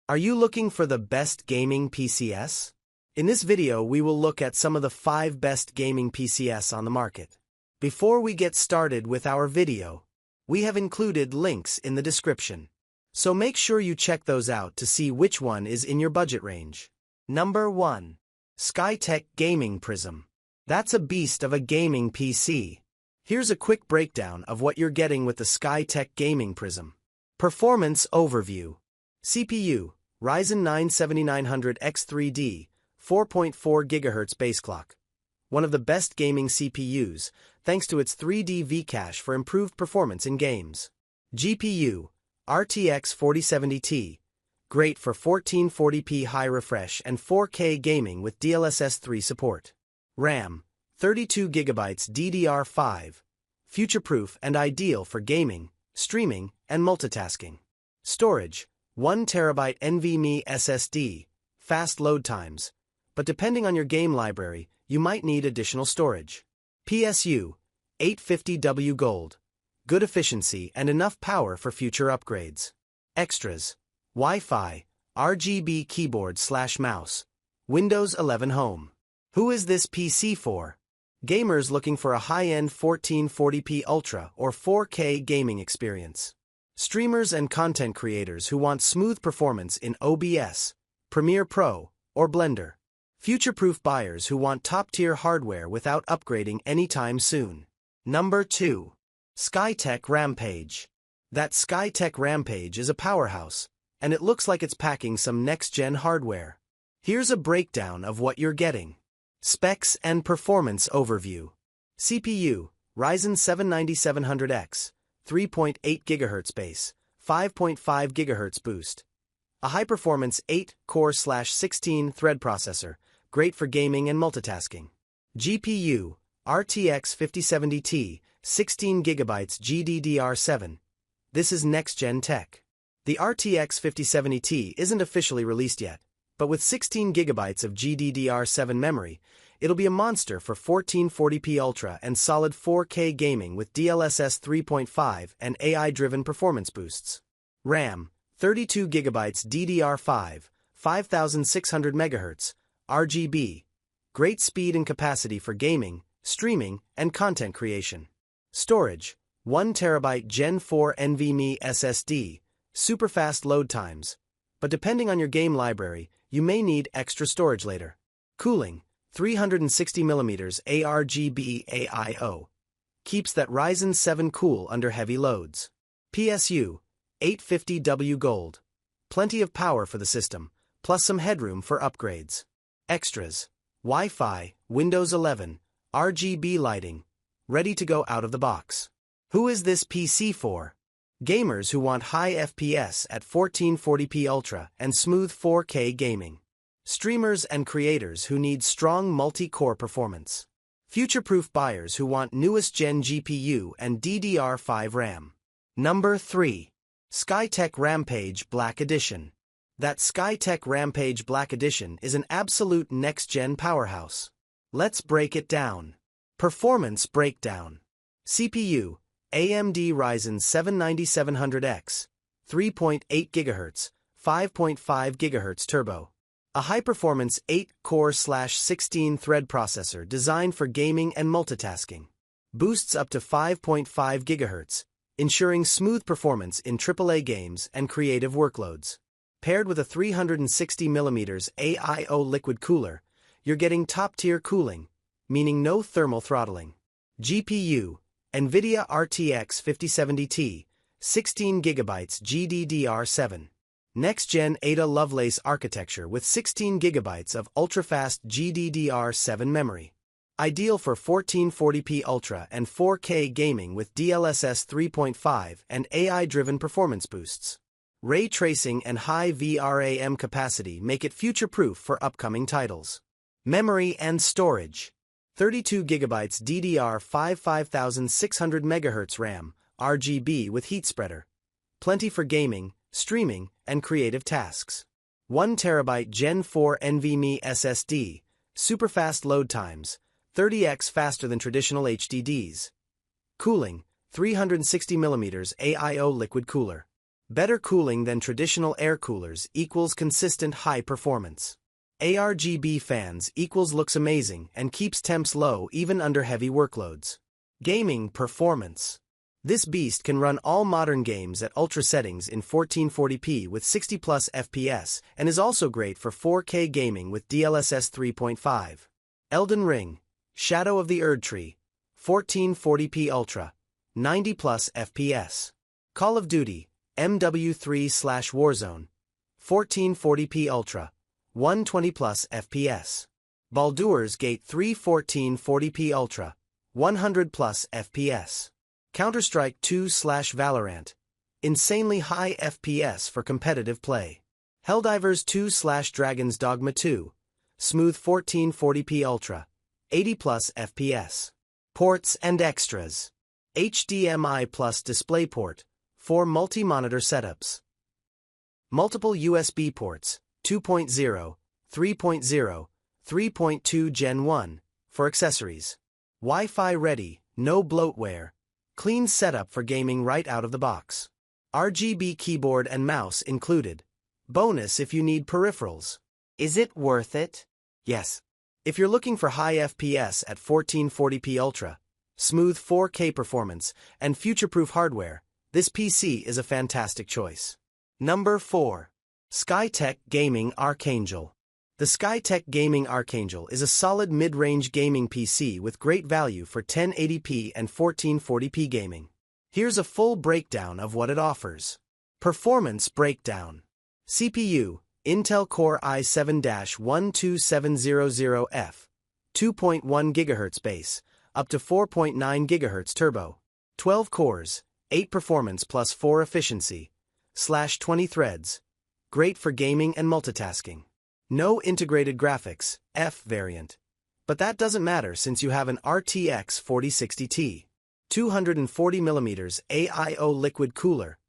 Are you looking for the best gaming PCs? In this video, we will look at some of the 5 best gaming PCs on the market. Before we get started with our video, we have included links in the description. So make sure you check those out to see which one is in your budget range. Number 1. Skytech Gaming Prism. That's a beast of a gaming PC. Here's a quick breakdown of what you're getting with the Skytech Gaming Prism. Performance Overview. CPU, Ryzen 9 7900X3D, 4.4 GHz base clock. One of the best gaming CPUs, thanks to its 3D V-cache for improved performance in games. GPU, RTX 4070 Ti. Great for 1440p high refresh and 4K gaming with DLSS 3 support. RAM, 32GB DDR5. Future-proof and ideal for gaming, streaming, and multitasking. Storage, 1TB NVMe SSD. Fast load times. But depending on your game library, you might need additional storage. PSU, 850W Gold. Good efficiency and enough power for future upgrades. Extras. Wi-Fi, RGB keyboard/mouse. Windows 11 Home. Who is this PC for? Gamers looking for a high-end 1440p Ultra or 4K gaming experience. Streamers and content creators who want smooth performance in OBS, Premiere Pro, or Blender. Future-proof buyers who want top-tier hardware without upgrading anytime soon. Number 2. Skytech Rampage. That Skytech Rampage is a powerhouse, and it looks like it's packing some next-gen hardware. Here's a breakdown of what you're getting. Specs and Performance Overview. CPU, Ryzen 7 9700X, 3.8 GHz base, 5.5 GHz boost. A high-performance 8-core/16 thread processor, great for gaming and multitasking. GPU, RTX 5070 Ti, 16 GB GDDR7. This is next-gen tech. The RTX 5070 Ti isn't officially released yet, but with 16 GB of GDDR7 memory, it'll be a monster for 1440p Ultra and solid 4K gaming with DLSS 3.5 and AI-driven performance boosts. RAM, 32GB DDR5, 5600 MHz, RGB. Great speed and capacity for gaming, streaming, and content creation. Storage, 1TB Gen 4 NVMe SSD, super fast load times. But depending on your game library, you may need extra storage later. Cooling, 360mm ARGB AIO. Keeps that Ryzen 7 cool under heavy loads. PSU, 850W Gold. Plenty of power for the system, plus some headroom for upgrades. Extras. Wi-Fi, Windows 11, RGB lighting. Ready to go out of the box. Who is this PC for? Gamers who want high FPS at 1440p Ultra and smooth 4K gaming. Streamers and creators who need strong multi-core performance. Future-proof buyers who want newest gen GPU and DDR5 RAM. Number 3. Skytech Rampage Black Edition. That Skytech Rampage Black Edition is an absolute next-gen powerhouse. Let's break it down. Performance breakdown. CPU, AMD Ryzen 7 9700X, 3.8 GHz, 5.5 GHz turbo. A high-performance 8-core/16 thread processor designed for gaming and multitasking. Boosts up to 5.5 GHz, ensuring smooth performance in AAA games and creative workloads. Paired with a 360mm AIO liquid cooler, you're getting top-tier cooling, meaning no thermal throttling. GPU, NVIDIA RTX 5070 Ti, 16 GB GDDR7. Next-gen Ada Lovelace architecture with 16 GB of ultra-fast GDDR7 memory. Ideal for 1440p Ultra and 4K gaming with DLSS 3.5 and AI-driven performance boosts. Ray tracing and high VRAM capacity make it future-proof for upcoming titles. Memory and storage. 32GB DDR5 5600 MHz RAM, RGB with heat spreader. Plenty for gaming, streaming, and creative tasks. 1TB Gen 4 NVMe SSD, super fast load times, 30x faster than traditional HDDs. Cooling, 360mm AIO liquid cooler. Better cooling than traditional air coolers equals consistent high performance. ARGB fans equals looks amazing and keeps temps low even under heavy workloads. Gaming performance. This beast can run all modern games at ultra settings in 1440p with 60 plus FPS and is also great for 4K gaming with DLSS 3.5. Elden Ring, Shadow of the Erdtree, 1440p Ultra, 90 plus FPS. Call of Duty, MW3/Warzone, 1440p Ultra, 120 plus FPS. Baldur's Gate 3 1440p Ultra, 100 plus FPS. Counter-Strike 2/Valorant, insanely high FPS for competitive play. Helldivers 2/Dragon's Dogma 2, smooth 1440p Ultra, 80 plus FPS. Ports and extras. HDMI plus DisplayPort, 4 multi-monitor setups. Multiple USB ports, 2.0, 3.0, 3.2 Gen 1, for accessories. Wi-Fi ready, no bloatware. Clean setup for gaming right out of the box. RGB keyboard and mouse included. Bonus if you need peripherals. Is it worth it? Yes. If you're looking for high FPS at 1440p Ultra, smooth 4K performance, and future-proof hardware, this PC is a fantastic choice. Number 4. Skytech Gaming Archangel. The Skytech Gaming Archangel is a solid mid-range gaming PC with great value for 1080p and 1440p gaming. Here's a full breakdown of what it offers. Performance breakdown. CPU, Intel Core i7-12700F, 2.1 GHz base, up to 4.9 GHz turbo. 12 cores, 8 performance plus 4 efficiency, /20 threads. Great for gaming and multitasking. No integrated graphics, F variant. But that doesn't matter since you have an RTX 4060 Ti. 240mm AIO liquid cooler.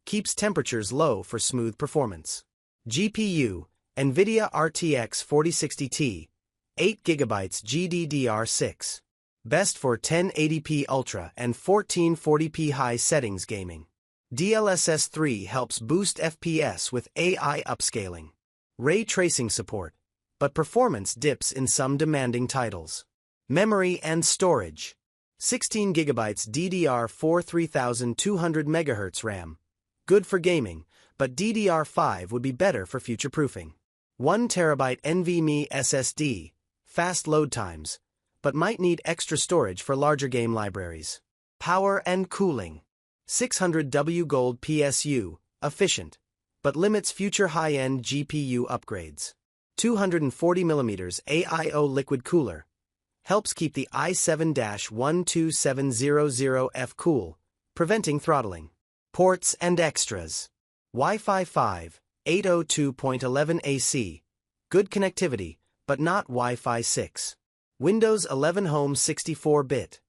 Keeps temperatures low for smooth performance. GPU, NVIDIA RTX 4060 Ti, 8GB GDDR6. Best for 1080p Ultra and 1440p high settings gaming. DLSS 3 helps boost FPS with AI upscaling. Ray tracing support, but performance dips in some demanding titles. Memory and storage. 16GB DDR4 3200 MHz RAM. Good for gaming, but DDR5 would be better for future-proofing. 1TB NVMe SSD, fast load times, but might need extra storage for larger game libraries. Power and cooling. 600W Gold PSU, efficient, but limits future high-end GPU upgrades. 240mm AIO liquid cooler. Helps keep the i7-12700F cool, preventing throttling. Ports and extras. Wi-Fi 5, 802.11 AC. Good connectivity, but not Wi-Fi 6. Windows 11 Home 64-bit.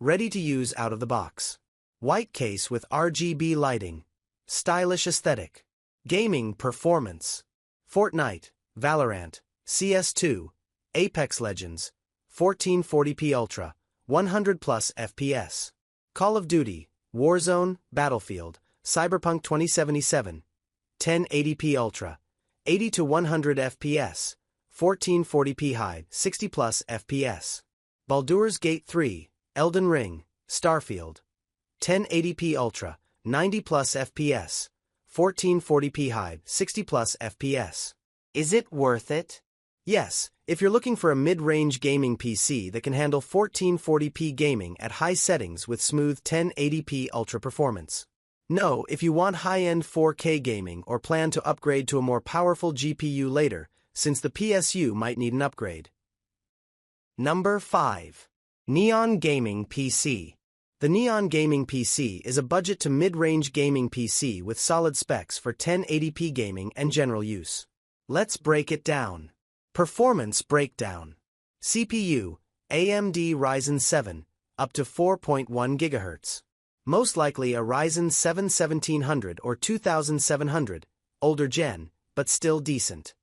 Ready to use out of the box. White case with RGB lighting. Stylish aesthetic. Gaming performance. Fortnite, Valorant, CS2, Apex Legends, 1440p Ultra, 100 plus FPS. Call of Duty, Warzone, Battlefield, Cyberpunk 2077, 1080p Ultra, 80 to 100 FPS, 1440p high, 60 plus FPS. Baldur's Gate 3, Elden Ring, Starfield, 1080p Ultra, 90 plus FPS, 1440p high, 60 plus FPS. Is it worth it? Yes, if you're looking for a mid-range gaming PC that can handle 1440p gaming at high settings with smooth 1080p ultra performance. No, if you want high-end 4K gaming or plan to upgrade to a more powerful GPU later, since the PSU might need an upgrade. Number 5. Neon Gaming PC. The Neon Gaming PC is a budget to mid-range gaming PC with solid specs for 1080p gaming and general use. Let's break it down. Performance breakdown. CPU, AMD Ryzen 7, up to 4.1 GHz. Most likely a Ryzen 7 1700 or 2700, older gen, but still decent.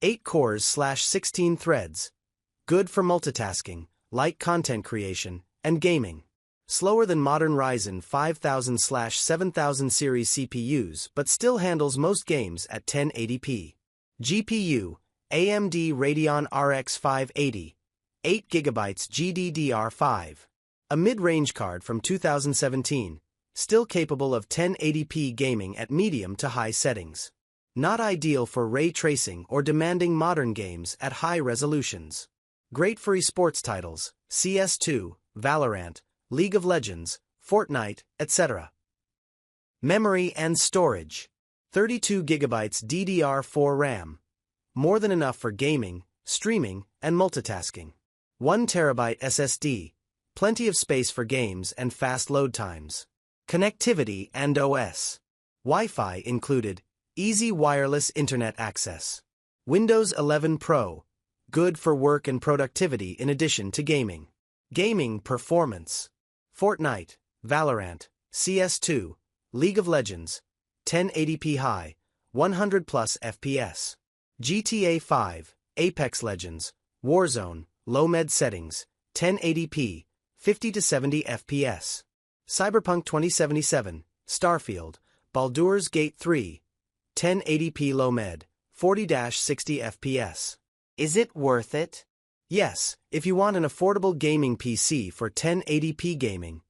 8 cores/16 threads. Good for multitasking, light content creation, and gaming. Slower than modern Ryzen 5000/7000 series CPUs but still handles most games at 1080p. GPU, AMD Radeon RX 580, 8GB GDDR5. A mid-range card from 2017, still capable of 1080p gaming at medium to high settings. Not ideal for ray tracing or demanding modern games at high resolutions. Great for esports titles, CS2, Valorant, League of Legends, Fortnite, etc. Memory and storage. 32GB DDR4 RAM. More than enough for gaming, streaming, and multitasking. 1TB SSD. Plenty of space for games and fast load times. Connectivity and OS. Wi-Fi included. Easy wireless internet access. Windows 11 Pro. Good for work and productivity in addition to gaming. Gaming performance. Fortnite, Valorant, CS2, League of Legends, 1080p high, 100+ FPS. GTA 5, Apex Legends, Warzone, low med settings, 1080p, 50 to 70 FPS. Cyberpunk 2077, Starfield, Baldur's Gate 3, 1080p low med, 40-60 FPS. Is it worth it? Yes, if you want an affordable gaming PC for 1080p gaming,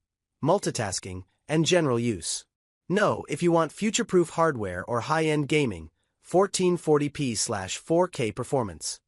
multitasking, and general use. No, if you want future-proof hardware or high-end gaming, 1440p/4K performance.